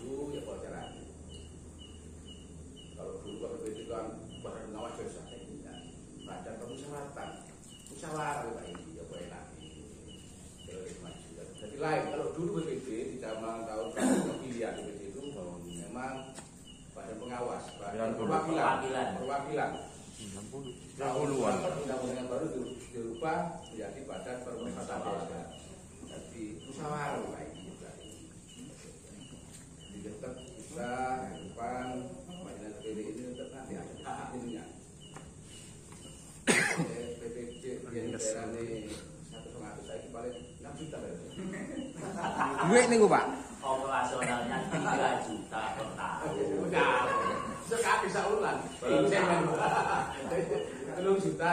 maju ya bocoran. Kalau dulu kalau itu kan badan pengawas biasa tidak. Badan pemusyawaratan, musyawarah Pak ini ya boleh lagi. Terus maju. Jadi lain kalau dulu BPD di zaman tahun pemilihan BPD itu memang badan pengawas, badan perwakilan. 60-an. Undang-undang baru dirubah menjadi badan permusyawaratan desa. Jadi musyawarah Pak ini juga. Jadi tetap bisa depan badan TPD ini tetap nanti ada hak ininya. PPD yang daerah ini 1,5 saya paling 6 juta berarti. Duit nih Pak. Operasionalnya 3 juta per tahun. Udah. Sekali bisa ulang. Insentif 3 juta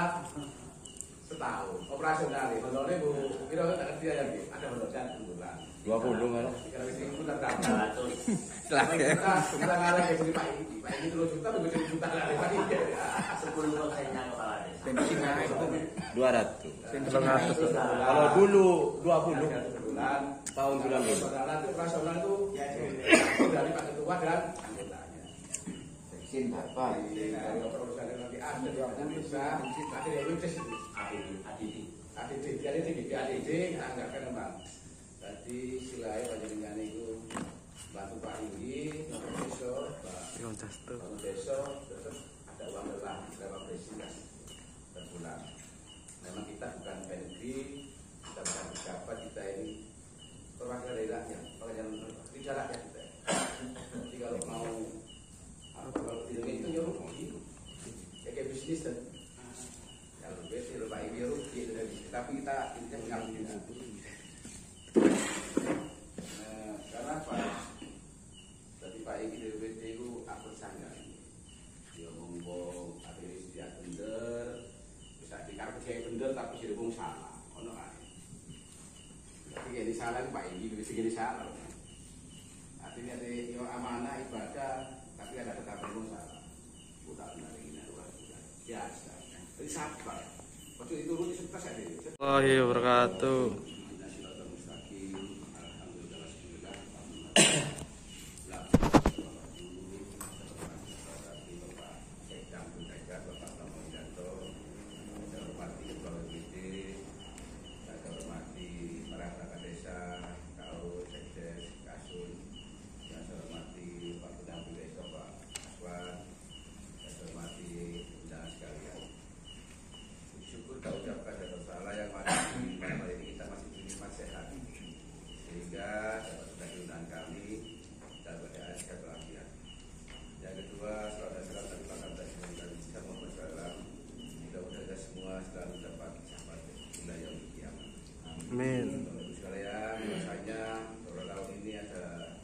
setahun. Operasional nih. Honornya Bu, kira tak ngerti ya nanti. Ada honornya bulan. 20 kan. Kalau di sini kita dapat. 300. Setelah ya. Kita ngarang ke sini Pak ini. Pak ini 3 juta, 2 juta lagi Pak ini. 10%-nya kepala desa. Bensinnya itu 200. 100. Kalau dulu 20 bulan tahun 90. Nanti operasional itu dari Pak Ketua dan anggotanya. Bensin berapa? Dari operasional nanti ada yang bisa nanti dari Windows ADD anggarkan memang. Tadi silai panjenengan itu bantu Pak Inggi, bangun desa, terus ada uang lelang, uang presiden per bulan. Memang kita bukan PNB, kita bukan pejabat, kita ini perwakilan daerahnya, perwakilan rakyat kita. Jadi kalau mau kalau tidak itu ya rugi, kayak bisnis dan kalau bisnis Pak Inggi rugi, tapi kita mengambil itu. Karena apa? Tadi Pak Inggi dari BPD itu aku sangka dia ngomong akhirnya dia bener bisa dikatakan kayak bener tapi sih ngomong salah ono ae. Tapi kayak di salah Pak Inggi bisa jadi salah. Artinya ada yang amanah ibadah tapi ada tetap ngomong salah. Udah benar ini luar biasa. Jadi sabar. Waktu itu rugi sukses aja. Waalaikumsalam wabarakatuh. Amin. Sekalian, biasanya beberapa tahun ini ada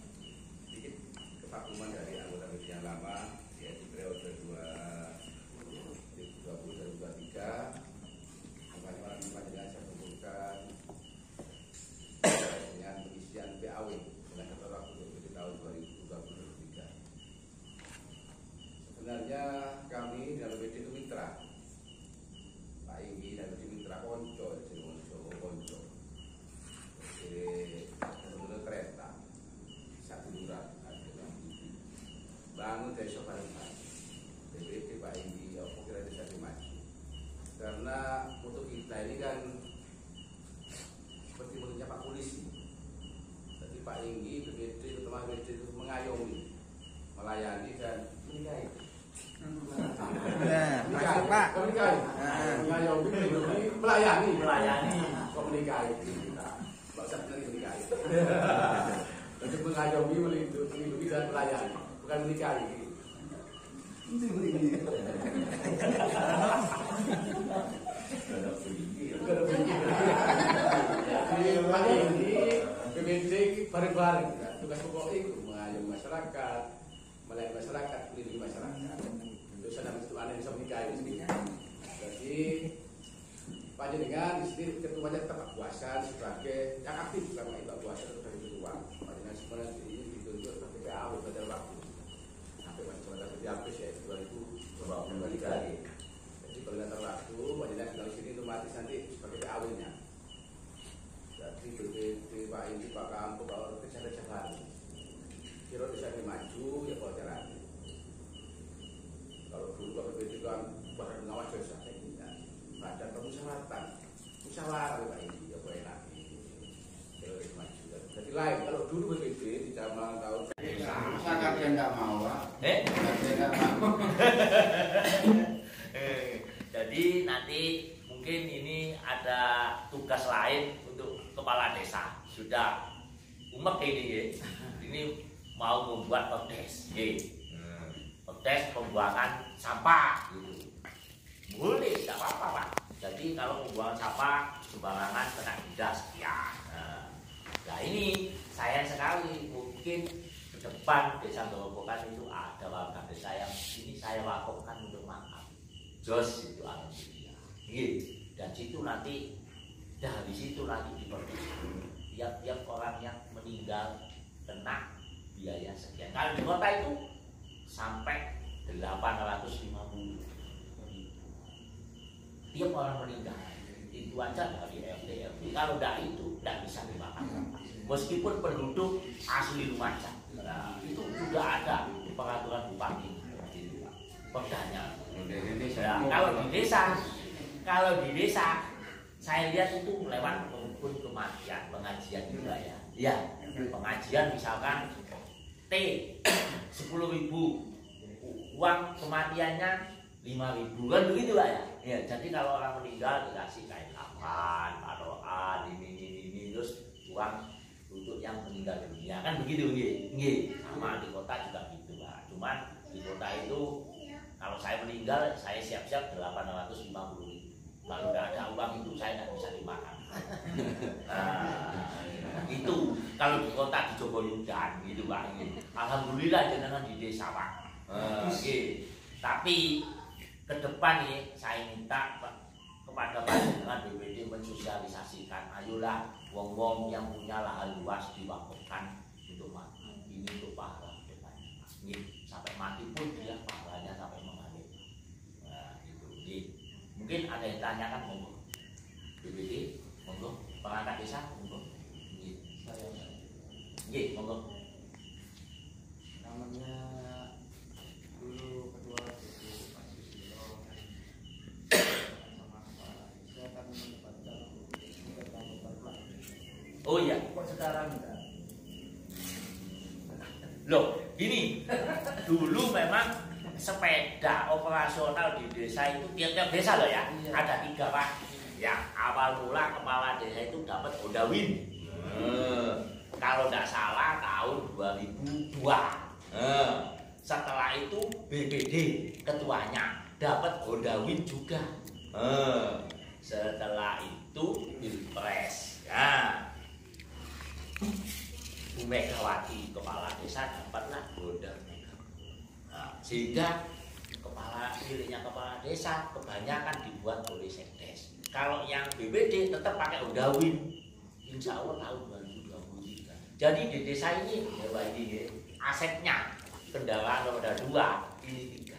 sedikit kevakuman dari anggota BPD yang lama, yaitu periode 2020 dan 2023. Makanya malam ini saya kumpulkan dengan pengisian PAW dengan jangka waktu BPD tahun 2023. Sebenarnya kami dalam BPD itu mitra. Pak Inggi dan BPD mitra konco, konco. Benar-benar kereta satu lurah bangun desa bareng-bareng BPD Pak Inggi apa kira desa maju karena untuk kita ini kan seperti menurutnya Pak Polisi. Jadi Pak Inggi BPD terutama BPD itu mengayomi, melayani dan menikahi. Masuk Pak. Mengayomi, melayani, komunikasi kita. Bahasa benar menikahi. Untuk mengayomi, melindungi dan melayani, bukan menikahi. Pak ini BPD bareng-bareng. Tugas pokok itu mengayomi masyarakat, melayani masyarakat, melindungi masyarakat. Terus ada ketuaan yang bisa menikahi. Jadi panjenengan di sini ketuanya tetap Puasan sebagai yang aktif selama itu Puasan sebagai ketua. Panjenengan sebenarnya ini ditunjuk sebagai PAW pada waktu sampai pada habis ya 2023. Jadi kalau nggak waktu panjenengan dari sini otomatis nanti sebagai PAW-nya. Jadi BPD Pak ini Pak Kampu Pak kerja-kerja baru. Kira bisa kesempatan musyawarah Pak ini ya boleh lagi terus maju. Jadi lain kalau dulu BPD di zaman tahun Masa kalian nggak mau, Pak? Kalian nggak mau. Jadi nanti mungkin ini ada tugas lain untuk kepala desa. Sudah umek ini ya. Ini mau membuat perdes, perdes pembuangan sampah gitu. Boleh, tidak apa-apa Pak. Jadi kalau pembuangan sampah sembarangan kena denda sekian. Nah ini sayang sekali mungkin ke depan desa Gerobokan itu ada warga desa yang ini saya wakafkan untuk makan. Jos itu alhamdulillah. Dan situ nanti dari situ nanti diperdes. Tiap-tiap orang yang meninggal kena biaya sekian. Kalau di kota itu sampai 850. Tiap orang meninggal itu aja dari RT. Kalau tidak itu tidak bisa dimakan. Meskipun penduduk asli Lumajang, nah, itu juga ada di peraturan bupati. Perdanya. Nah, kalau di desa, saya lihat itu lewat rumpun kematian, pengajian juga ya. Ya, pengajian misalkan T 10.000, uang kematiannya 5.000 kan begitu Pak ya. Ya, jadi kalau orang meninggal dikasih kain kafan, taruhan, ini terus uang untuk yang meninggal dunia kan begitu nggih. Sama di kota juga gitu Pak. Cuman di kota itu kalau saya meninggal saya siap-siap 850.000. Kalau nggak ada uang itu saya nggak bisa dimakan. Nah, itu kalau di kota di Jogoyudan gitu Pak. Alhamdulillah jenengan di desa Pak. Tapi ke depan nih saya minta kepada panjenengan BPD mensosialisasikan, ayolah wong-wong yang punya lahan luas diwakafkan untuk makan. Ini untuk pahala depannya. Sampai mati pun dia pahalanya sampai mengalir. Nah, itu. Mungkin ada yang tanyakan monggo. BPD monggo, perangkat desa monggo. Nggih, monggo. Namanya dulu ketua BPD Pak Susilo sama Pak saya akan mendapatkan Oh iya, kok sekarang enggak? loh gini, dulu memang sepeda operasional di desa itu tiap-tiap desa loh ya, Iya. ada 3 Pak. Yang awal mula kepala desa itu dapat Honda Win. Kalau tidak salah tahun 2002. Setelah itu BPD ketuanya dapat Honda Win juga. Setelah itu Pilpres. Ya. Bu Megawati kepala desa dapatlah Honda Mega. Nah, sehingga miliknya kepala desa kebanyakan dibuat oleh Sekdes. Kalau yang BPD tetap pakai Honda Win. Insya Allah tahun 2023. Jadi di desa ini asetnya kendaraan roda 2 ini 3.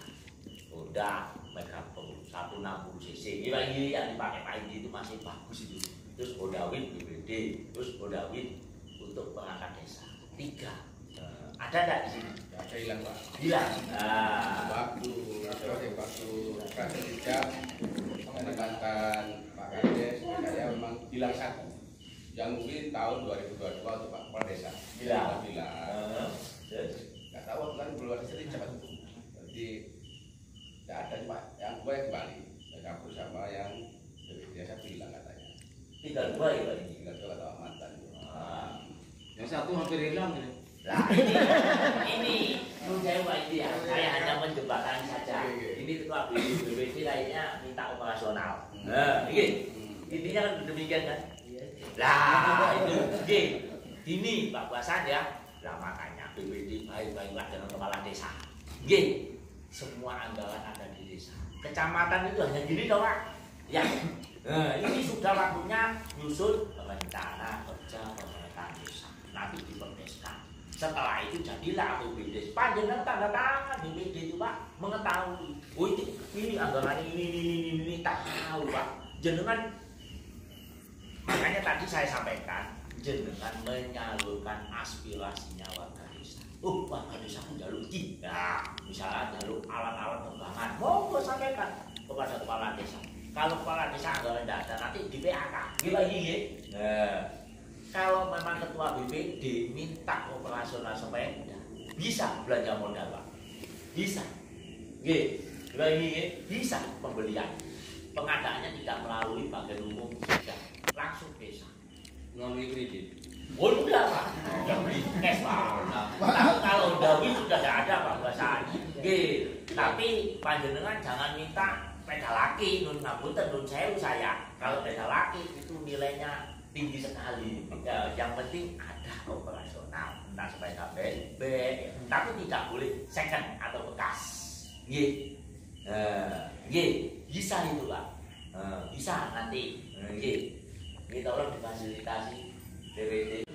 Honda Mega 160 cc. Ini yang dipakai Pak Indi itu masih bagus itu. Terus Honda Win BPD, terus Honda Win untuk perangkat desa 3. Ada nggak di sini? ada hilang Pak. Hilang. Waktu tidak menekankan Pak Kades, saya memang hilang 1. Yang mungkin tahun 2022 untuk Pak Kepala Desa. Hilang. Nggak tahu kan belum ada cerita cepat. Jadi nggak ada Pak. Yang gue kembali. Saya kabur sama yang biasa hilang katanya. Tinggal 2 ya Pak ini. Tinggal 2 atau mantan. Yang satu hampir hilang ini. Nah ini menurut saya Pak Indi ya, saya hanya menjembatani saja. Ini ketua BPD kayaknya minta operasional. Nah, intinya kan demikian kan? Lah itu ini Pak Basan ya. Lah makanya BPD baik-baiklah dengan kepala desa. Semua anggaran ada di desa. Kecamatan itu hanya gini doang Pak. Ya. Nah, ini sudah waktunya nyusun rencana kerja pemerintahan desa. Nanti diperdeskan. Setelah itu jadilah BPD. Panjenengan tanda tangan BPD itu Pak mengetahui. Oh ini anggarannya ini tahu Pak. Jenengan makanya tadi saya sampaikan jenengan menyalurkan aspirasinya warga desa. Warga desa pun jalur nah, misalnya jalur alat-alat kembangan, monggo sampaikan kepada kepala desa. kalau kepala desa anggaran tidak ada nanti di PHK gila gini. Nah, kalau memang ketua BPD minta operasional sepeda bisa belanja modal Pak, bisa gila gini, bisa pembelian pengadaannya tidak melalui bagian umum, tidak langsung desa melalui kredit. oh enggak Pak, udah beli cash Pak. Kalau Dawi sudah tidak ada Pak bahasanya tapi panjenengan jangan minta sepeda laki, nun ngapunten, nun sewu saya. Kalau sepeda laki itu nilainya tinggi sekali. Ya, yang penting ada operasional, entah sepeda bebek, tapi tidak boleh second atau bekas. Bisa itu Pak. Bisa nanti. Ini tolong difasilitasi DPD.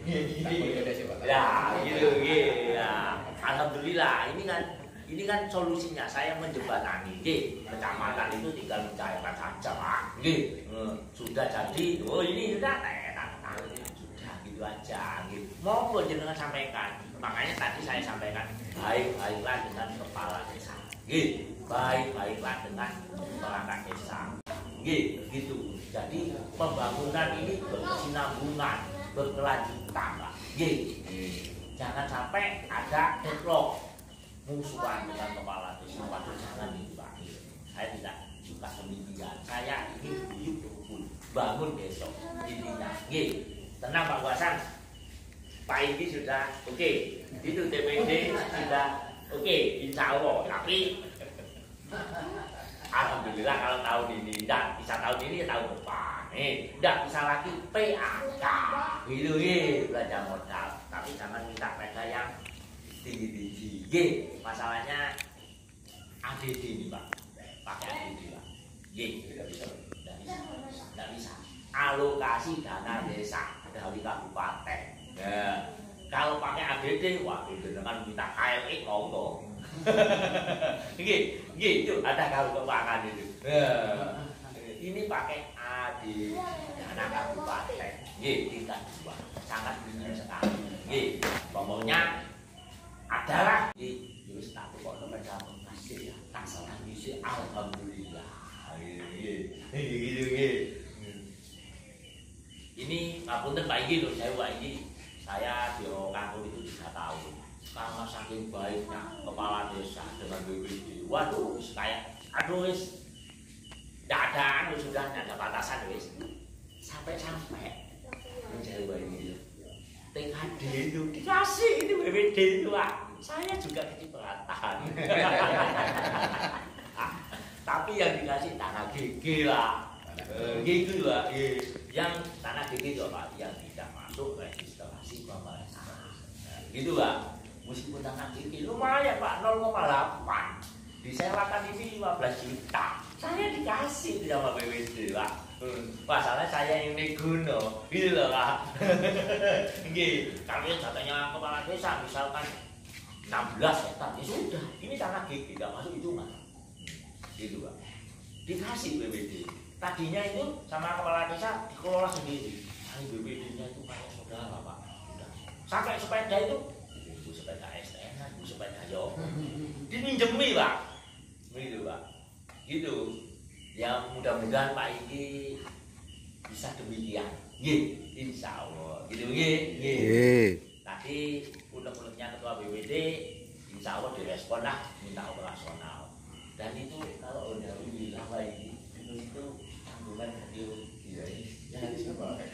Ya, gitu. Ya, alhamdulillah ini kan solusinya saya menjembatani, kecamatan itu tinggal mencairkan saja Pak, sudah jadi, oh ini sudah sudah gitu aja, monggo jenengan sampaikan, makanya tadi saya sampaikan baik-baiklah dengan kepala desa, baik-baiklah dengan perangkat desa, gitu. Jadi pembangunan ini berkesinambungan, berkelanjutan Pak, jangan sampai ada deadlock. Musuhan dengan kepala desa, waduh jangan itu Pak. Saya tidak suka demikian. Saya ingin buyut rukun, bangun besok intinya. Tenang Pak Wasan, Pak Indi sudah oke, itu DPD sudah oke, insya Allah. Tapi alhamdulillah kalau tahun ini tidak bisa tahun ini ya tahun depan. Tidak bisa lagi PAK, gitu belanja modal. Tapi jangan minta mereka yang tinggi-tinggi. Masalahnya ADD ini Pak, pakai ADD Pak. Tidak bisa. Alokasi dana desa dari kabupaten. Ya, kalau pakai ADD, waduh dengan minta KLX monggo. Itu ada kalau keuangan itu. Ini pakai ADD dana kabupaten. Tingkat 2, sangat minim sekali. Pokoknya adalah wis tak kok kepada masih ya tak salah isi alhamdulillah ini ngapunten Pak Igi loh saya di kantor itu 3 tahun karena saking baiknya kepala desa dengan BPD waduh kayak aduh wis tidak ada sudah ada batasan wis sampai Jawa ini TKD itu dikasih itu BPD itu Pak. Saya juga kecipratan. Tapi yang dikasih tanah GG lah. Gitu lah. Yang tanah GG itu Pak yang tidak masuk registrasi pemerintah. Gitu Pak. Meskipun tanah GG lumayan Pak 0,8. Disewakan ini 15 juta. Saya dikasih sama BPD Pak. Masalahnya saya yang negono, gitu loh Pak. Kalian katanya kepala desa misalkan 16 hektar, ya sudah. Ini tanah GG, tidak masuk hitungan. Gitu Pak. Dikasih BPD. Tadinya itu sama kepala desa dikelola sendiri. Ini BPD-nya itu kayak saudara Pak. Sampai sepeda itu sepeda STN, sepeda Yo. Diminjemi Pak. Gitu Pak. Gitu. Ya mudah-mudahan Pak Iki bisa demikian. Insya Allah. Gitu Tadi unek-uneknya ketua BPD insya Allah direspon lah minta operasional. Dan itu kalau udah bilang Pak Iki itu tanggungan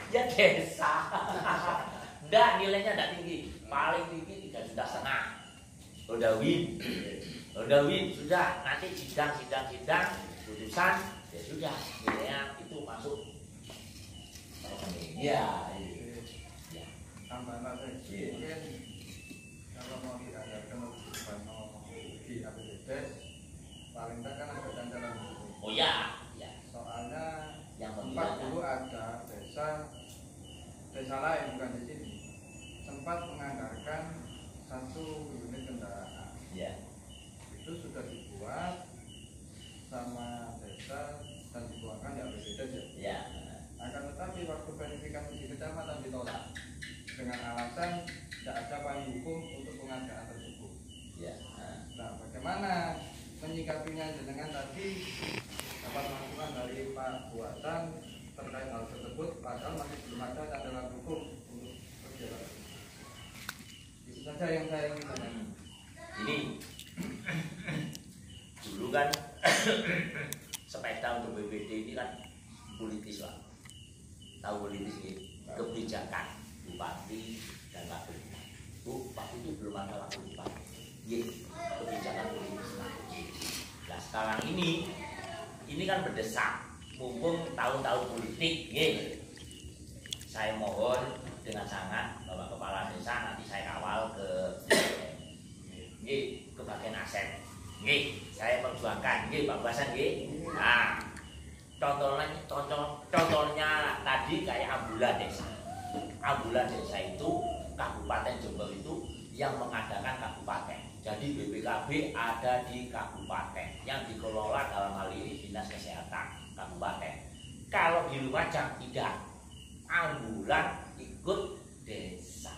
ya desa. Enggak, nilainya enggak tinggi. Paling tinggi 3,5 juta. Udah win sudah nanti sidang putusan ya sudah nilainya itu masuk tambahan lagi mungkin kalau mau diadakan di APBD paling tak kan ada ganjaran soalnya yang sempat dulu ada desa lain bukan di sini sempat menganggarkan 1 unit kendaraan itu sudah dibuat sama desa dan dikeluarkan di APBD ya. Akan tetapi waktu verifikasi di kecamatan ditolak dengan alasan tidak ada payung hukum untuk pengadaan tersebut. Ya. Nah, bagaimana menyikapinya dengan tadi dapat masukan dari Pak Buatan terkait hal tersebut, padahal masih belum ada cantolan hukum untuk berjalan. Itu saja yang saya ingin tanyakan. Ini dulu kan sepeda untuk BPD ini kan politis lah, tahu politis ini, kebijakan bupati dan wakil bupati itu belum ada wakil bupati, kebijakan politis lah. Nah sekarang ini kan berdesak, mumpung tahun-tahun politik, saya mohon dengan sangat Bapak Kepala Desa nanti saya kawal ke bagian aset, saya perjuangkan, Pak Basan, Nah, contohnya tadi kayak ambulan desa. Ambulan desa itu Kabupaten Jember itu yang mengadakan kabupaten. Jadi BPKB ada di kabupaten yang dikelola dalam hal ini Dinas Kesehatan Kabupaten. Kalau di Lumajang tidak, ambulan ikut desa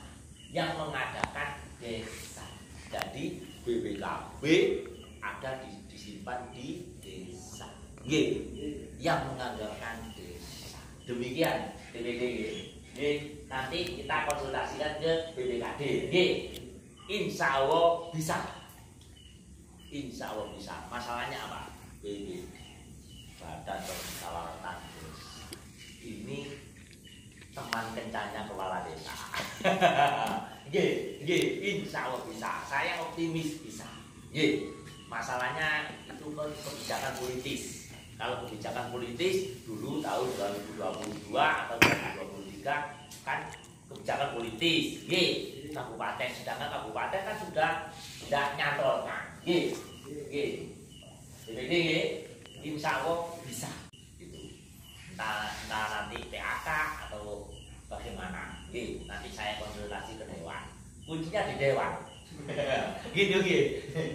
yang mengadakan desa. Jadi BPKB ada disimpan di desa, yang menganggarkan desa. Demikian DPD. Nanti kita konsultasikan ke BPKD. Insya Allah bisa. Insya Allah bisa. Masalahnya apa? BPD, Badan Permusyawaratan Desa. Ini teman kencangnya kepala desa. Insya Allah bisa. Saya optimis bisa. Masalahnya itu kebijakan politis. Kalau kebijakan politis dulu tahun 2022 atau 2023 kan kebijakan politis. Kabupaten, sedangkan kabupaten kan sudah tidak nyantolkan. Jadi insya Allah bisa. Gitu. Entah nanti PAK atau bagaimana. Nanti saya konsultasi ke Dewan. Kuncinya di Dewan. Gitu.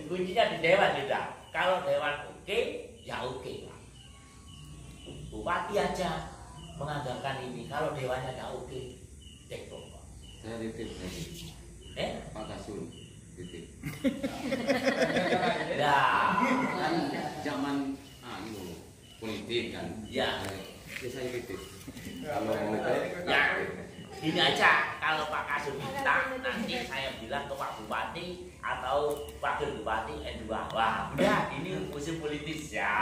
Kuncinya di Dewan juga. Kalau Dewan oke, ya oke. Bupati aja menganggarkan ini. Kalau Dewannya nggak oke, dekor. Saya titip lagi. Pak Kasun titip. Nah, Kan zaman politik kan. Ya. Saya titip. Kalau mau ya ini aja. Kalau Pak Kasun minta, nanti saya bilang ke Pak Bupati atau Wakil Bupati N2. Wah, udah ini musim politis ya.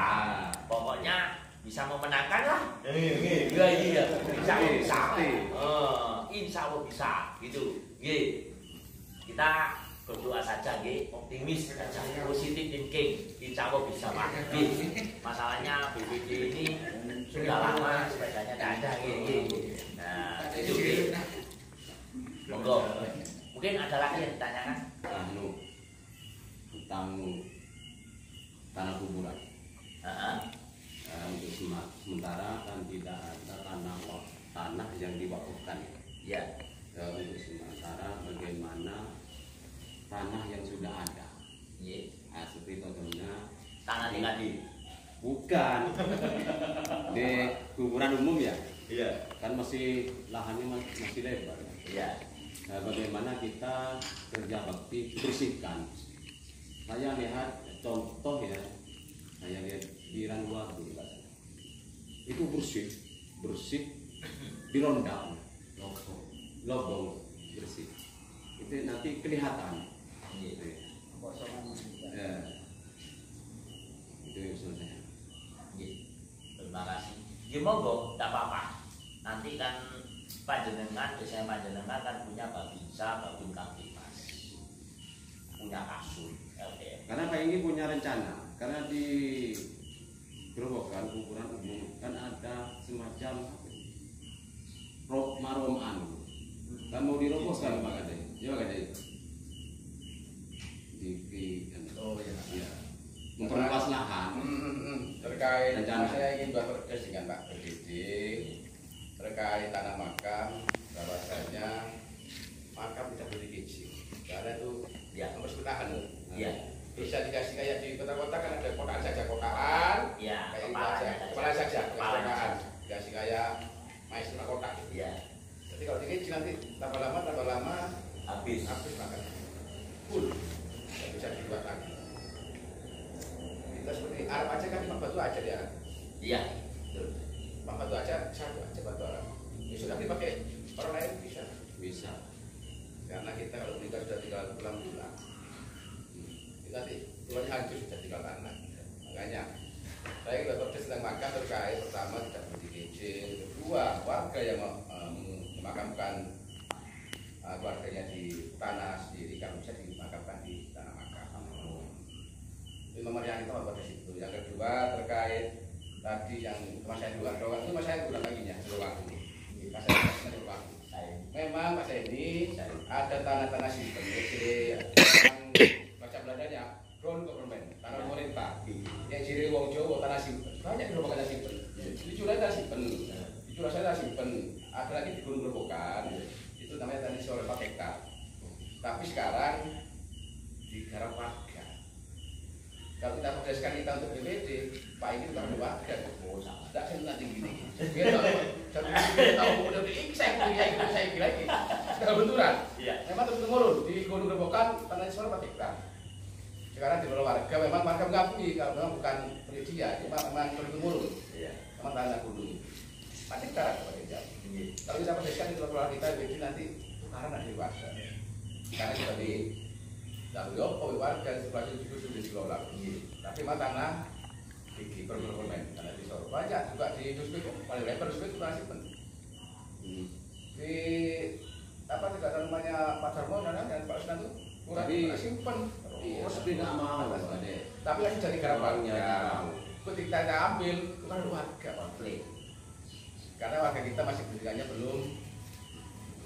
Pokoknya bisa memenangkan lah. Iya. Bisa. Insya Allah bisa. Gitu. Kita berdoa saja, optimis saja, positif thinking. Insya Allah bisa Pak. Masalahnya BPD ini sudah lama sepedanya tidak ada. Nah, itu monggo. Mungkin ada lagi yang ditanyakan. Utang tanah kuburan. Untuk sementara kan tidak ada tanah yang diwakafkan. Ya. Untuk sementara bagaimana tanah yang sudah ada. Seperti contohnya Tanah di Kadi. Bukan di kuburan umum ya. Iya. Kan masih lahannya masih lebar. Iya. Nah, bagaimana kita kerja bakti bersihkan. Saya lihat contoh ya. Saya lihat di Randuadu itu bersih dirondam lobong bersih itu nanti kelihatan itu selesai. Terima kasih. Ya monggo, tidak apa-apa. Nanti kan panjenengan, desa panjenengan kan punya babinsa, babin kamtimas, punya kasur, LDM. Karena Pak ini punya rencana, karena di Gerobokan kuburan umum kan ada semacam roman kan mau dirobohkan Pak Kade, ya Pak Kade. Ya. Memperluas lahan. Terkait Rencana. saya ingin bertegas dengan Pak BPD terkait tanah makam, bahwasanya makam tidak boleh kecil karena itu mempersempitakan. Bisa dikasih kayak di kota-kota kan ada kotaan saja, kotaan kayak kepala saja kotaan dikasih kayak maestro kotak. Jadi kalau dikecil nanti tambah lama habis makan full, tidak bisa dibuat lagi. Kita seperti Arab aja kan cuma batu aja dia, Iya, betul. Pak batu aja, satu aja batu orang. Ya sudah dipakai orang lain bisa. Bisa. Karena kita kalau menikah sudah tinggal pulang-pulang, kita nanti tuanya hancur sudah tinggal anak. Makanya saya juga protes tentang makam terkait pertama tidak berhenti izin, kedua warga yang memakamkan keluarganya di tanah sendiri kan bisa dimakamkan di tanah makam. Itu nomor yang kita pada situ. Yang kedua terkait tadi yang mas saya dulu itu mas saya ulang laginya waktu. Mas saya waktu. Memang mas ini ada tanah-tanah simpen yang baca beladanya ground government, tanah pemerintah. Yang ciri wong Jawa tanah simpen. Banyak di rumah tanah simpen. Di Curah tanah simpen. Di Curah saya tanah simpen. Ada lagi di Gunung Gerobokan. Itu namanya tanah sore 4 hektar. Tapi sekarang digarap warga. Kalau kita progreskan kita untuk BPD, Pak ini bukan warga. Tidak saya nanti gini. Dia tahu udah saya kira ini. Sudah benturan. Memang terus temurun di Gunung Gerobokan tanah sore 4 hektar. Sekarang di warga memang warga mengakui kalau memang bukan milik dia, memang terus temurun. Memang tanah gunung. Pasti sekarang kalau kita progreskan di luar kita BPD nanti tukaran ada di warga. Karena seperti Dalam warga sebagai sudah dikelola, tapi mah tanah di permen tanah di Solo banyak juga di Duspik, paling lebar Duspik itu masih penting. Di apa tidak ada namanya Pak Darmo dan Pak Usman itu kurang simpen. Tapi nggak mau, tapi lagi jadi garapnya. Ketika kita ambil itu kan warga konflik. Karena warga kita masih pendidikannya belum,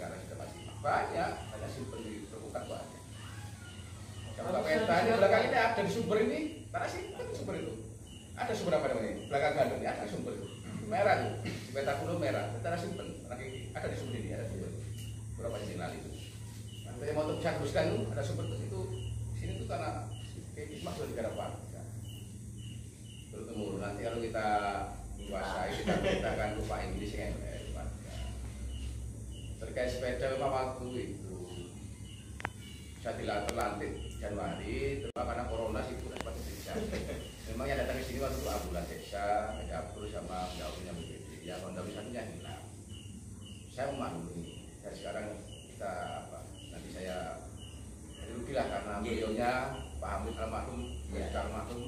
karena sudah masih banyak simpen di permukaan banyak. Kalau peta di belakang ini ada di sumber ini, tanah simpen sumber itu. Ada sumber apa namanya ini? Belakang gandum ini ada sumber itu. Merah itu, di peta kuno merah, tanah simpen. Ada di sumber ini, ada sumber. Berapa sinyal itu? Nanti yang mau bisa teruskan itu ada sumber itu. Sini tuh tanah hikmah sudah digarap warga. Bertemu nanti kalau kita menguasai kita akan lupa Inggris yang warga. Terkait sepeda memang waktu itu saya terlantik Januari, terus karena corona sih bukan seperti desa. Memang yang datang ke sini waktu ambulan desa, ada terus sama jauhnya BPD. Ya kalau wisatanya hilang. Saya memahami. Dan sekarang kita apa? Nanti saya rugilah karena beliaunya Pak Hamid almarhum, almarhum.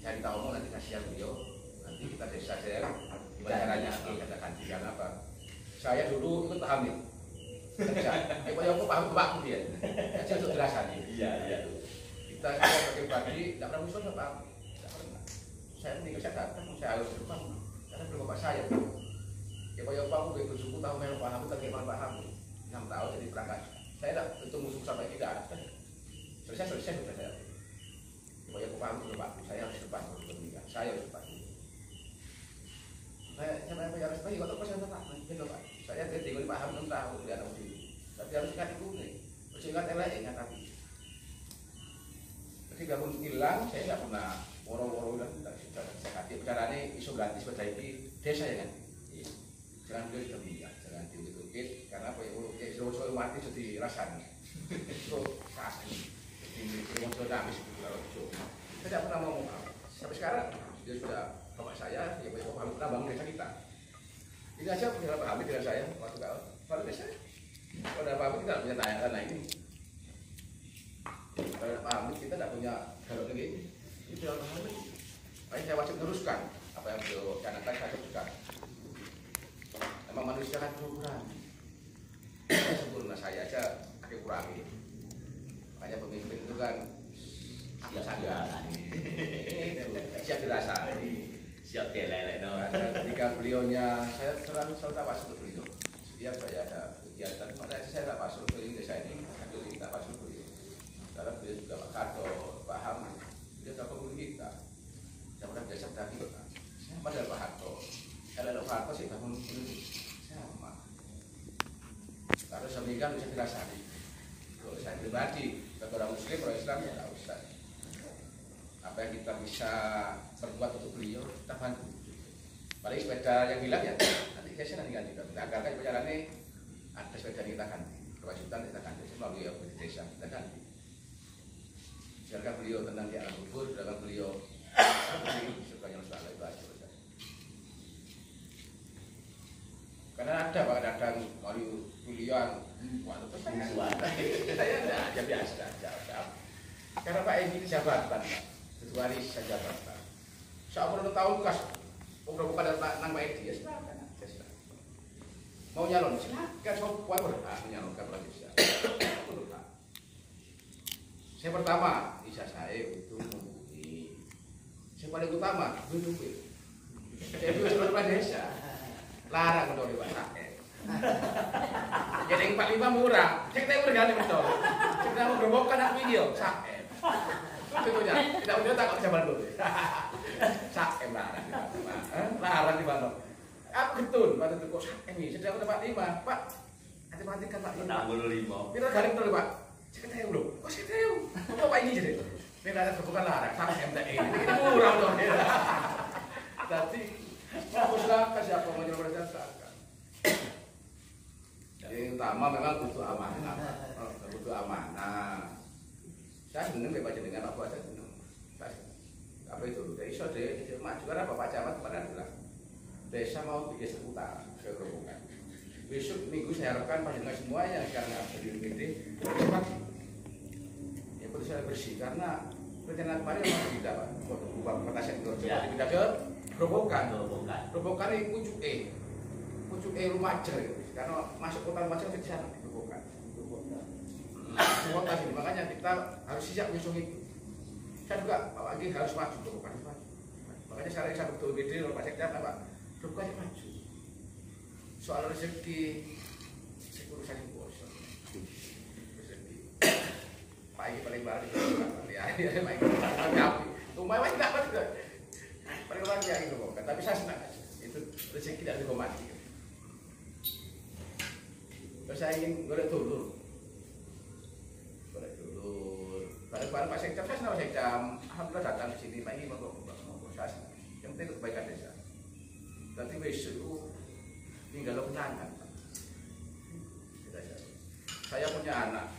Saya kita omong nanti kasihan beliau. Nanti kita desa saya gimana caranya kita gantikan apa? Saya dulu ikut Pak Hamid. Kayak aku paham aku dia. Saya untuk jelasan. Iya. Kita sebagai pribadi tidak pernah musuh sama Pak. Tidak pernah. Saya meninggal saya datang, saya harus depan. Karena belum bapak saya. Ya kayak aku bersuku tahu memang Pak Hamid bagaimana Pak Hamid. 6 tahun jadi perangkat. Saya tidak itu musuh sampai tidak ada. Selesai sudah saya. Kayak aku paham belum Pak. Saya harus depan untuk meninggal. Saya harus depan. Saya harus bagi waktu pas saya Pak. Pak. Saya tinggal di Pak Hamid 6 tahun di anak sini. Tapi harus ingat itu nih. Harus ingat ingat tapi. Ketika pun hilang, saya nggak pernah woro-woro dan tidak sudah saya hati. Bicara ini isu ganti sepeda ini desa ya kan. Jangan beliau sudah meninggal, jangan diukit karena apa ya kalau mati sudah dirasani. Itu kasih. Jadi mau sudah habis kalau itu. Saya tidak pernah ngomong apa. Sampai sekarang dia sudah bapak saya, ya Pak Hamid pernah bangun desa kita. Ini aja punya Pak Hamid dengan saya waktu kalau desa. Kalau ada Pak Hamid kita punya tanah ini. Kalau ada Pak Hamid kita tidak punya kalau begini. Itu Pak Hamid. Makanya saya wajib meneruskan apa yang beliau canangkan saya teruskan. Memang manusia kan kurang. Sempurna saya aja ada kurangi. Makanya pemimpin itu kan apa saja. Siap dirasani. Siap kelelek no. Ketika beliaunya saya selalu tak masuk beliau. Setiap saya ada kegiatan, makanya saya tak masuk ke desa ini. Aku tidak masuk beliau. Karena beliau juga Pak Kato, Pak Hamid, dia tak perlu kita. Saya pernah biasa tadi, saya pada Pak Harto. Kalau ada Pak Harto sih bangun sama. Kalau saya meninggal bisa dirasani. Kalau saya pribadi, bagi orang Muslim, orang Islam ya tak usah. Apa yang kita bisa berbuat untuk beliau, kita bantu. Paling sepeda yang hilang ya, nanti saya nanti ganti. Kita agarkan perjalanan ini, ada sepeda yang kita ganti. Kewajiban kita ganti, melalui yang di desa kita ganti. Biarkan beliau tenang di alam kubur, biarkan beliau sebagai yang salah itu aja. Karena ada Pak kadang kalau kuliah, waktu itu saya enggak aja biasa aja. Karena Pak ini jabatan, Pak. Waris jabatan. 10 tahun kas, udah pada nang Pak Edi ya silakan. Mau nyalon silakan, semua berhak menyalonkan Pak Desa. Saya pertama, bisa saya untuk menghubungi. Saya paling utama, duit. Saya duit seluruh Pak Desa. Larang untuk diwasakan. Jadi yang 45 murah. Cek tahu berganti betul. Cek tahu berbokan aku video, sakit. Tentunya, tidak udah takut jaman dulu. Sakit larang. Larang di mana? Aku betul, pada itu kok sakit nih. Sedang tempat 5, Pak. Hati-hati kan Pak. 65. Kita garing betul Pak. Cek tahu loh. Kok cek tahu? Apa ini jadi? Ini ada berbukan larang. Sakit MTE. Ini murah dong. Jadi, baguslah kasih apa mau jual berdasarkan. Yang utama memang butuh amanah, butuh amanah. Saya senang baca dengan apa aja senang. Apa itu? Dari sore maju karena Bapak Camat kemarin bilang desa mau bikin seputar ke Gerobokan. Besok minggu saya harapkan panjenengan semuanya karena di DPD cepat. Ya perlu saya bersih karena rencana kemarin memang tidak Pak. Bukan kota sektor coba tidak ke Gerobokan. Gerobokan ini pucuk Lumajang. Karena masuk kota Lumajang di sana dibuka. Kota sini makanya kita harus siap menyusung itu. Saya juga Pak Wagi harus maju bukan maju. Makanya sekarang saya betul gede kalau Pak Sekda Pak bukan maju. Soal rezeki urusan bos. Rezeki. Pak Wagi paling baru ya. Pak Wagi lumayan tidak apa juga. Paling lagi yang itu bukan. Tapi saya senang aja. Itu rezeki tidak dihormati. Terus saya ingin golek dulur. Pada Pak Sekda, saya senang Pak Sekda. Alhamdulillah datang ke sini, Pak ini mau saya senang. Yang penting kebaikan desa. Nanti besok tinggal kenangan. Saya punya anak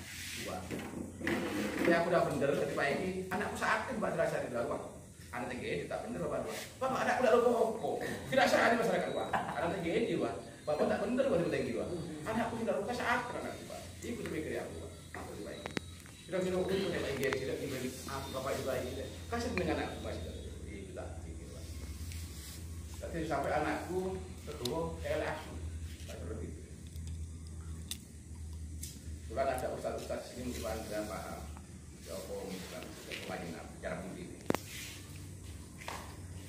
2. Saya udah bener dari Pak ini. Anakku saat ini Pak terasa di luar. Anak TGD tak bener Bapak. Bapak anakku tidak lupa. Tidak saat ini masyarakat Pak. Anak TGD Pak. Bapak tak bener Bapak tinggi Pak. Anakku tidak lupa saat anak Pak. Ibu terpikir aku Pak. Aku lebih baik. Kira-kira aku itu kayak gini, kira-kira aku Bapak juga ini. Kasih dengan anakku Pak. Itu tak pikir Pak. Tapi sampai anakku kedua kayak langsung. Tak berlebih. Bukan ada ustaz-ustaz sini mungkin dengan paham. Jawab bukan kewajiban cara begini.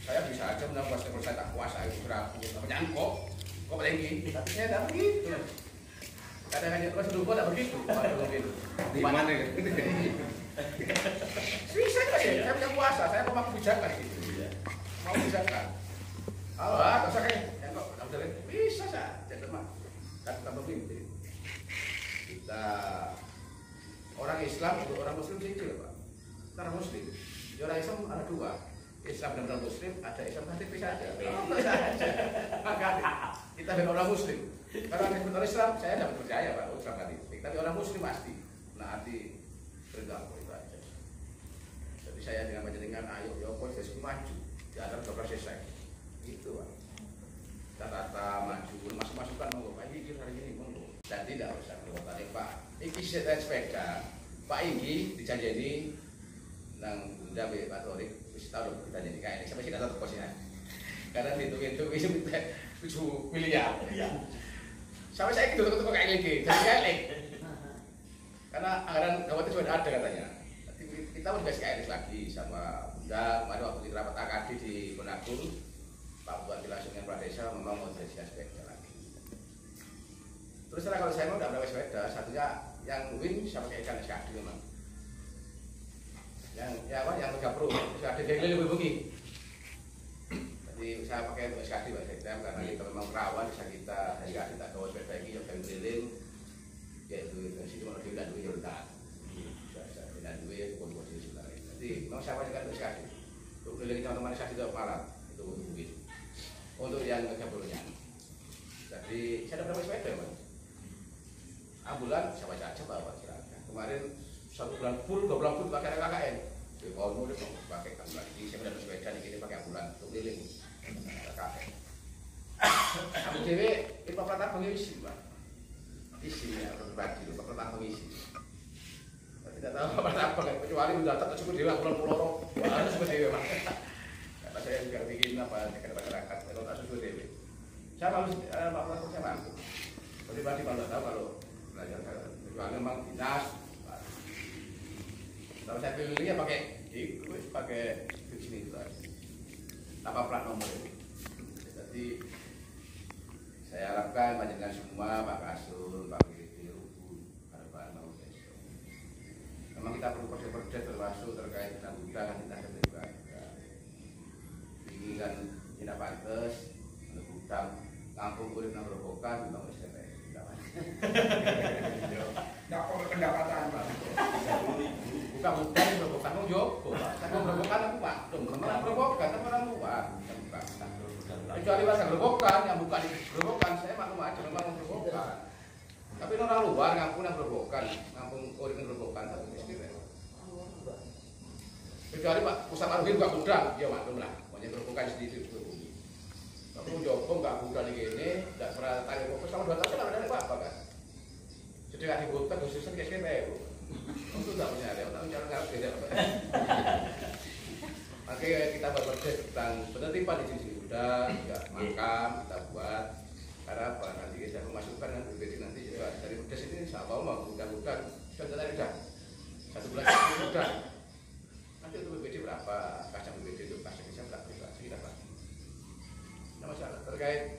Saya bisa aja menambah kalau saya tak kuasa itu berapa menyangkok kok lagi tapi saya tidak begitu kadang-kadang kalau sedulur tidak begitu Di mana ya? bisa nggak sih saya punya kuasa saya mau kebijakan gitu mau kebijakan Allah tak usah kayak yang kok bisa saja teman kata pemimpin kita orang Islam untuk orang Muslim sih Pak orang Muslim di orang Islam ada 2 Islam dan orang Muslim, ada Islam nanti bisa aja. Kitaเป็นorang Muslim. Kalau orang Islam, saya tidak percaya Pak, Islam nanti. Tapi orang Muslim pasti. Nah, nanti bergabung itu aja. Jadi saya dengan panjenengan, ayo, ya proses maju. Di antara proses saya. Itu Pak. Tata maju, masuk-masukkan monggo. Pak ini hari ini monggo. Dan tidak usah berkontrak Pak. Iki saya sepeda. Pak ini dijanjeni nang Bunda Pak Torik. Tahu kita jadi kayak ini sampai sih nggak tahu posisinya karena itu bisa 7 miliar sampai saya gitu tuh kayak lagi jadi karena anggaran Jawa itu sudah ada katanya kita mau dikasih kayak lagi sama Bunda kemarin waktu di rapat AKD di Manado Pak Bupati langsung yang Pradesa memang mau jadi sepeda lagi terus setelah kalau saya mau udah berapa sepeda satunya yang win sama kayak ikan SKD memang yang 3 Pro, SKD dari lebih begini. Jadi saya pakai untuk SKD Pak Sekda karena kita memang rawan bisa kita dari SKD tak bawa sepeda ini yang keliling yaitu dari situ mau dan duit Jordan. Dan duit posisi sebenarnya. Jadi memang saya pakai untuk SKD. Untuk keliling teman-teman SKD itu malam itu duit. Untuk yang 3 Pro-nya. Jadi saya dapat sepeda Pak. Ambulan saya baca aja Pak silakan. Kemarin 1 bulan full, 2 bulan full pakai KKN. Kalau mau pakai ambulan ini, saya dapat sepeda di sini pakai ambulan untuk keliling KKN. Aku dhewe papat abang isi, Pak. Isi ya berbagi papat abang isi. Tidak tahu papat abang kecuali udah tak cukup dhewe pulau-pulau. Wah, cukup dhewe, Pak. Karena saya juga bikin apa dekat masyarakat, kalau tak cukup dhewe. Saya malu Pak saya mampu. Pribadi kalau tahu kalau belajar kecuali memang dinas. Kalau saya pilihnya pakai sini itu aja. Tanpa plat nomor ini. Jadi saya harapkan panjenengan semua, Pak Kasul, Pak Gede, Rubu, harapan mau besok. Memang kita perlu perda termasuk terkait dengan hutan kita juga. Ini kan tidak pantas untuk hutan kampung kulit nang Grobogan memang wis kene. Ndak kok pendapatan, Pak. Bukan hutan Grobogan wong Jowo, Pak. Kan Grobogan aku Pak. Memang Grobogan kan orang luar. Kecuali bahasa Grobogan yang bukan di Grobogan, saya maklum aja memang Grobogan. Tapi orang luar ngampung nang Grobogan, ngampung kulit nang Grobogan tapi miskin. Kecuali Pak Pusat Arwin gak gudang, ya maklum lah. Pokoknya Grobogan sendiri itu bumi. Tapi Jowo gak gudang di gini, gak pernah tanya fokus sama 2 tahun kan ada apa kan? Jadi gak dibuka khususnya kayak gini. Untuk tak punya ada, tak cara nggak beda. Makanya kita bekerja tentang penertiban di sini sudah, juga makam kita buat. Karena apa? Nanti kita memasukkan kan BPD nanti juga dari pedes ini siapa mau bukan sudah tadi sudah 1 bulan sudah. Nanti untuk BPD berapa? Kacang BPD itu kacang bisa berapa? Sekitar. Nah masalah terkait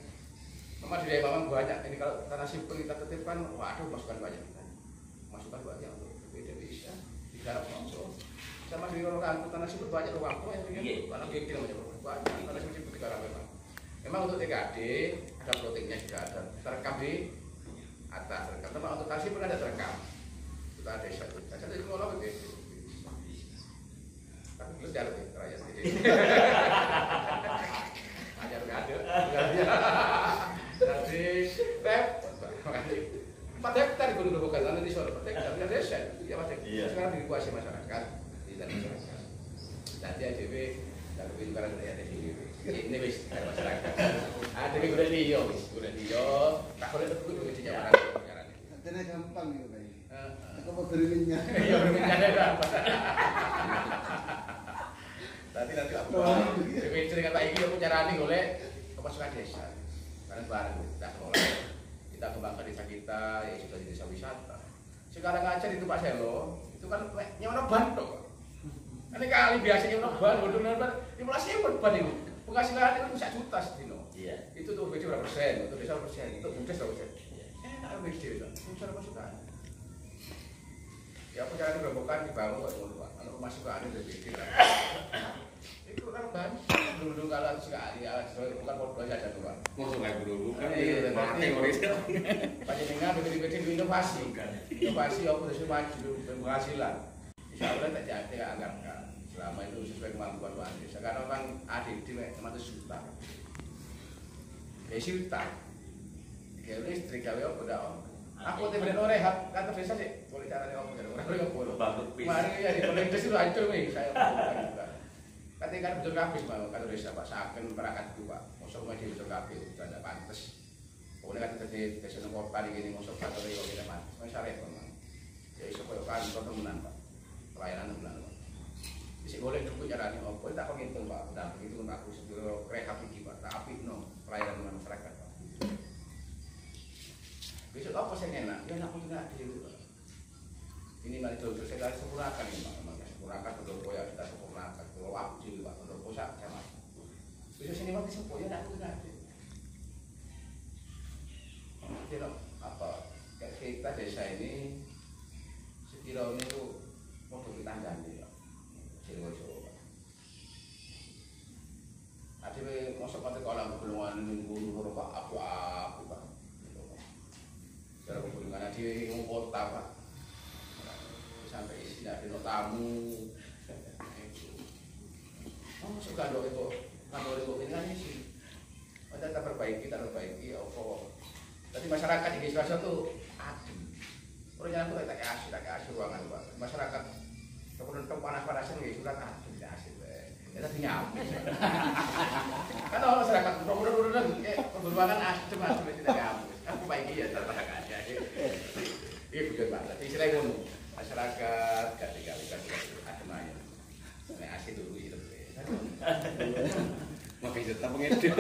memang di daerah memang banyak. Ini kalau tanah sipil kita tertibkan, waduh masukan banyak. Masukan banyak untuk berbeda bisa digarap langsung sama di orang tanah sipil banyak ruang yang ingin karena gigi namanya banyak tanah sipil digarap memang untuk TKD ada proteinnya juga ada terekam di atas terekam memang untuk tanah sipil ada terekam kita desa itu ngolah begitu tapi belum jalan ya rakyat jadi ajar nggak ada nanti Pak Hektar itu dulu bukan nanti soal Pak Hektar punya desa ya Pak Hektar sekarang dikuasai masyarakat tidak masyarakat nanti ADW dan lebih sekarang dari ADW ini wis masyarakat ADW udah dia udah dia tak boleh terbukti duit di Jawa Barat katanya gampang ya Pak aku mau berminnya iya berminnya berapa nanti apa DPD dengan Pak Iki aku carani oleh kepasukan desa karena bareng kita kelola kita kembangkan desa kita, ya sudah di desa wisata. Sekarang aja di Pak Selo, itu kan nyewa ban dong. Ini kali biasanya nyewa ban, inflasinya berban itu. Penghasilan itu bisa juta setino. Iya. Itu tuh BC berapa persen, untuk desa berapa persen, untuk BUMDes berapa persen. Enak BC itu, bisa masukan. Ya aku jangan Grobogan dibangun kok dulu Pak, kalau masukan dari BC lah. Itu kan ban, dulu kalau sekali, bukan portfolio aja tuh Pak. Masuk kayak dulu kan mati panjenengan BPD inovasi aku sudah maju penghasilan insya Allah tak jadi anggap selama itu sesuai kemampuan Pak Andi sekarang memang adik di teman itu sultan sultan kalau listrik gawe apa dah aku tidak boleh rehat kantor desa sih boleh caranya apa boleh kemarin ya di boleh desa itu hancur nih saya katanya kan betul kabeh mau kantor desa Pak saken perangkat itu Pak mosok mau betul kabeh tidak pantes pokoknya kan terjadi desa nang kota ini mosok kantor yo kita pantes masyarakat memang ya iso koyo kantor temenan Pak pelayanan temenan Pak bisa boleh cukup carane opo tak pengitung Pak udah begitu aku sedulur rehab iki Pak tak apikno pelayanan dengan masyarakat Pak besok apa sing enak ya enak punya dhewe Pak ini mari dulu saya sempurnakan ini Pak memang sempurnakan betul koyo kita sempurnakan kalau aku juga Pak untuk posak sama besok sini Pak bisa koyo nak punya jadi apa kita desa ini sekiranya itu mau kita ganti ya Sidoarjo ada masuk pada kolam pegunungan nunggu Pak aku Pak cara pegunungan ada di kota Pak sampai isi ada tamu masuk kantor itu ini kan isi kita perbaiki apa tapi masyarakat di desa itu adem. Orangnya aku tak kasih ruangan Pak. Masyarakat kemudian panas-panasan nggih surat adem ya asik. Ya tadi nyampe. Kan orang masyarakat udah perburuan asem tidak kampus. Aku baik ya tertarik aja. Iya betul banget. Tapi istilahnya ngono. Masyarakat ketika asem aja. Nek asih dulu itu. Makanya tetap ngedit.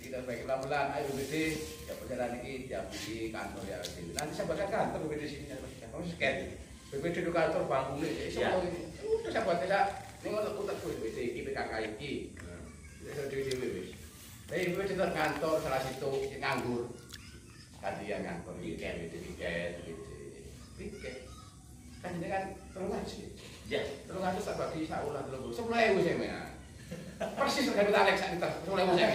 Kita baik pelan-pelan, ayo BPD, ya perjalanan ini jam di kantor ya sini. Nanti saya bakal kantor BPD sini, kamu scan. BPD di kantor bangun ini, semua ini. Udah saya buat saya, ini untuk putar tuh BPD, PKK ini. Itu di tapi BPD di kantor salah situ nganggur. Tadi yang kantor weekend, weekend. Kan ini kan terlalu sih. Ya, terlalu ngaji tak bagi saya ulang dulu. 10.000 saya mah. Persis harga Alex sak liter 10.000 saya.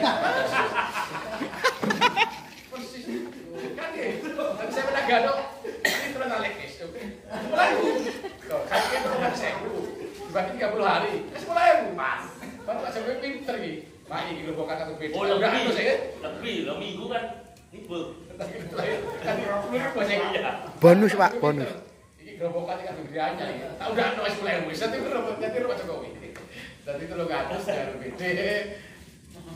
Persis. Kan gitu. Tapi saya pernah gadok. Ini terus Alex itu. 10.000. Loh, kayaknya terus kan 1.000. Dibagi 30 hari. 10.000 pas. Bapak sampai pinter iki. Pak iki lho kok kata beda. Oh, lebih, lo minggu kan itu. Bonus Pak, bonus. Iki gerobokan kan gede-gede ya. Tak udah ono 10.000. Sate gerobok ganti rumah Jokowi. Jadi itu lo ngatus dari BPD.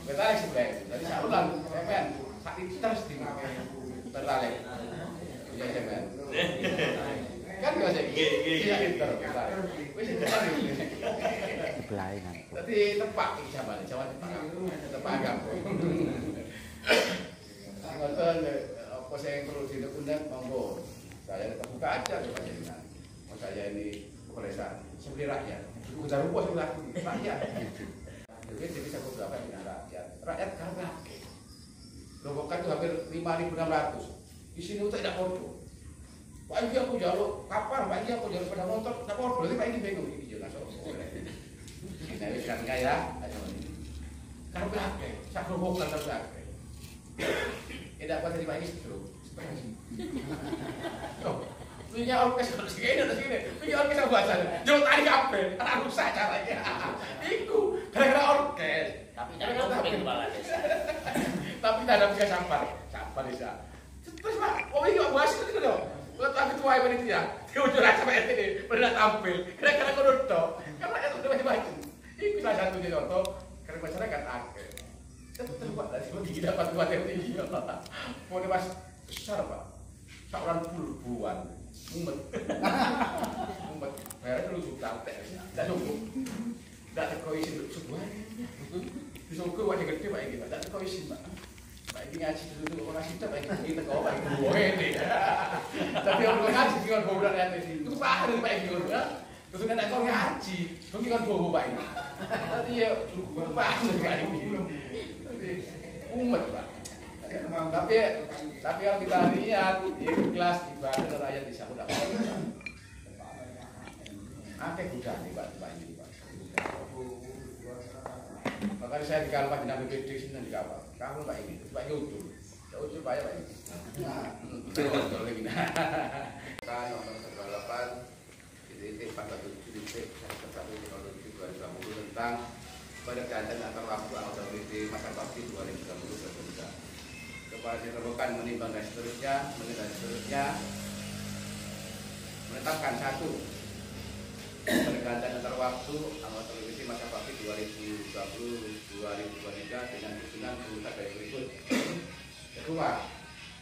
Betalek 10.000. Jadi saya ulang, semen. Sak terus di betalek. Iya semen. Kan gak sih? Iya liter. Wis Belaingan. Tadi tepak iki jamane, Jawa tepak agam. Ngoten apa saya yang perlu diundang monggo. Saya terbuka aja coba jenengan. Mau saya ini kepala desa seperti rakyat. Udah rupa sebelah rakyat. Jadi bisa berapa dengan rakyat? Rakyat karena gerobokan itu hampir 5.600. Di sini tidak bodoh. Pak ini aku jalur kapal, Pak ini aku jalur sepeda motor, tidak bodoh. Berarti Pak ini bingung ini jelas. Nah, ini kan kaya, karena rakyat. Saya gerobokan karena rakyat. Tidak apa tadi Pak ini seterus. Punya orkes harus segini atau segini, punya orkes apa bahasanya? Jauh tadi kafe, anak rusak caranya. Iku, gara-gara orkes. Tapi jangan ngomongin kepala desa. Tapi tidak ada bisa sampar desa. Terus Pak, oh ini gak bahas itu dong. Kalau tak ketua yang ini dia, dia udah rasa Pak RT ini, pernah tampil. Gara-gara kodoh dong, karena itu udah macam-macam. Iku salah satunya contoh, karena masyarakat akhir. Terus Pak, dari sini kita dapat ketua yang tinggi. Mau mas besar Pak, seorang puluhan. Mumet, bayarnya dulu suka tes, tidak cukup, tidak terkoisin sebuah, disuruh wajah gede Pak ini, tidak terkoisin Pak ini ngaji dulu orang ngasih Pak ini teko Pak ini buah ini, tapi orang ngaji dengan bau dan lain itu paham dari Pak ini terus kan kau ngaji, kau kan bau Pak ini, tadi ya paham dari Pak ini, mumet Pak. Tapi kalau kita lihat di kelas ibadah rakyat di Saudi Arabia, akeh budak nih Pak ini Pak. Makanya saya di Kalpah di BPD sini di Kalpah. Kamu Pak ini, Pak Yudul, Pak ya Pak ini. Betul lagi nah. Kan nomor 98 titik 47 titik 1/1/2020 tentang pendekatan antar waktu anggota BPD masa bakti 2030. Kepala Dirobokan menimbang dan seterusnya, menetapkan satu pendekatan antar waktu anggota BPD masa bakti 2020-2023 dengan susunan urutan dari berikut. Kedua,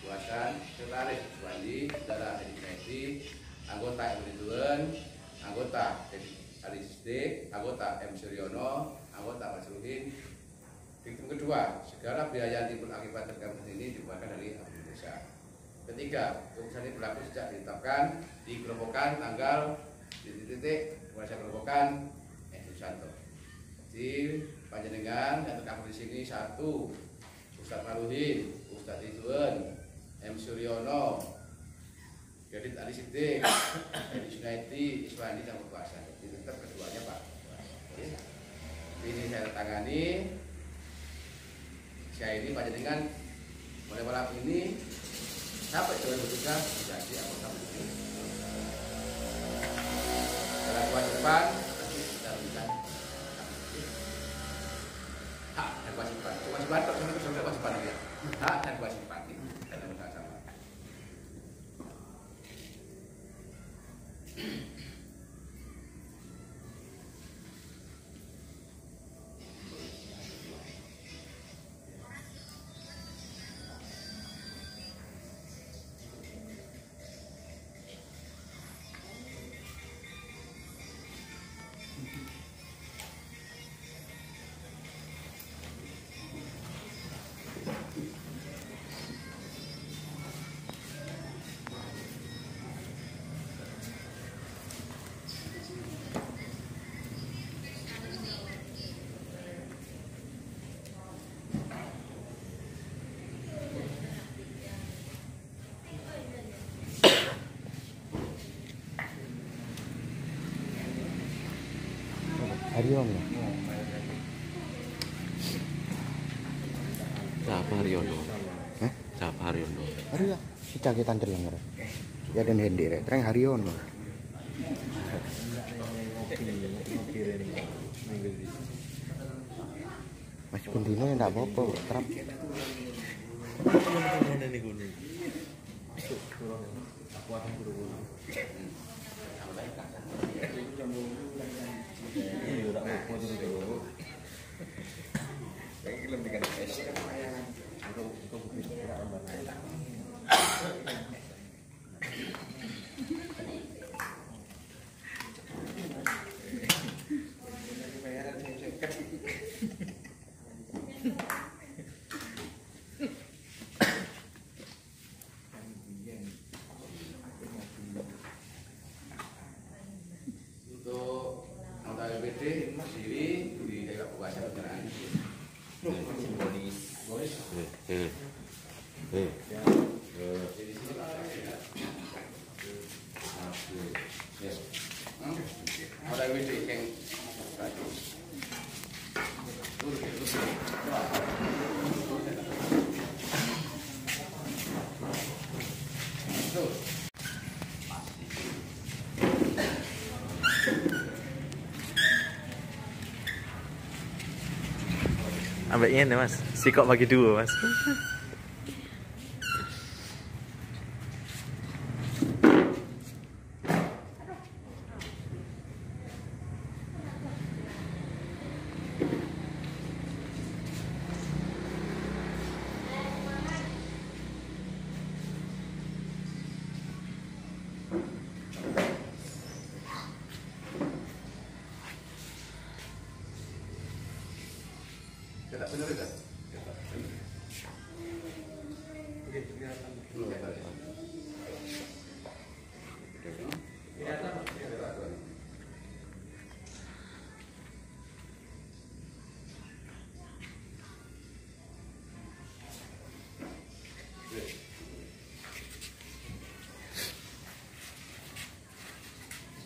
Buasan, Sekretaris Suwandi, Saudara Edi, anggota M. Ridwan, anggota Ali Sdik, anggota M. Suryono, anggota Mas Ruhin. Victim kedua, segala biaya yang timbul akibat tergabung ini dibuatkan dari apbd desa. Ketiga, keputusan ini berlaku sejak ditetapkan di Gerobokan tanggal titik kuasa Gerobokan Susanto. Jadi panjenengan yang tergabung di sini satu, Ustadz Maruhin, Ustadz Ridwan, M. Suryono, Gadit Ali Siddiq, Edi Sunaiti, Iswandi dan Berkuasa. Jadi tetap keduanya Pak. Ini saya tangani. Saya ini panjenengan mulai malam ini sampai 2003 menjadi anggota BPD. Dalam kewajiban nanti kita berikan hak dan kewajiban. Kewajiban itu sampai kewajiban ya. Hak dan kewajiban itu sama. Haryono. Siapa Haryono? Hah? Siapa Haryono? Haryo. Si caketan celeng re. Ya dan Hendi re. Tereng Haryono. Meskipun dino ya ndak apa-apa, kerap. Untuk anggota LPD sendiri di daerah Kabupaten Penyerahan simbolis. Jadi sini Pak ya. Anggota LPD yang Ambek ini mas, sikok bagi dua mas. Cetak bener kan?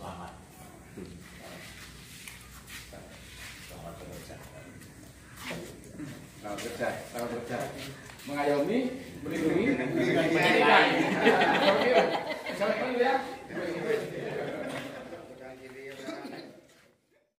Selamat. Selamat bekerja. Selamat kerja. Mengayomi, melindungi, Menyayangi. Sampai ya.